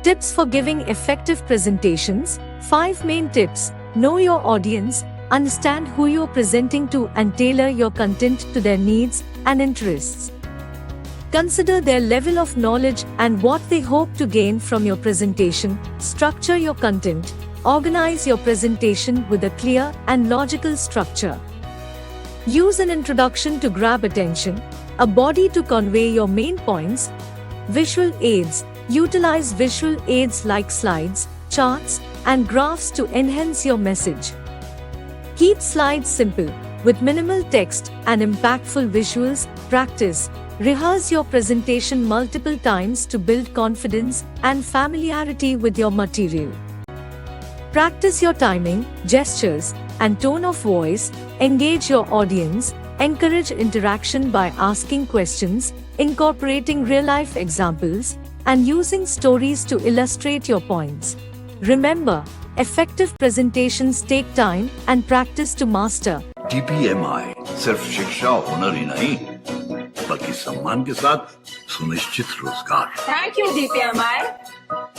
Tips for giving effective presentations. 5 main tips. Know your audience, understand who you're presenting to, and tailor your content to their needs and interests. Consider their level of knowledge and what they hope to gain from your presentation. Structure your content. Organize your presentation with a clear and logical structure. Use an introduction to grab attention, a body to convey your main points. Visual aids. Utilize visual aids like slides, charts, and graphs to enhance your message. Keep slides simple, with minimal text and impactful visuals. Practice. Rehearse your presentation multiple times to build confidence and familiarity with your material. Practice your timing, gestures, and tone of voice. Engage your audience. Encourage interaction by asking questions, incorporating real-life examples, and using stories to illustrate your points. Remember, effective presentations take time and practice to master. DPMI सिर्फ शिक्षा और हुनर ही नहीं, बल्कि सम्मान के साथ सुनिश्चित रोजगार। Thank you, DPMI.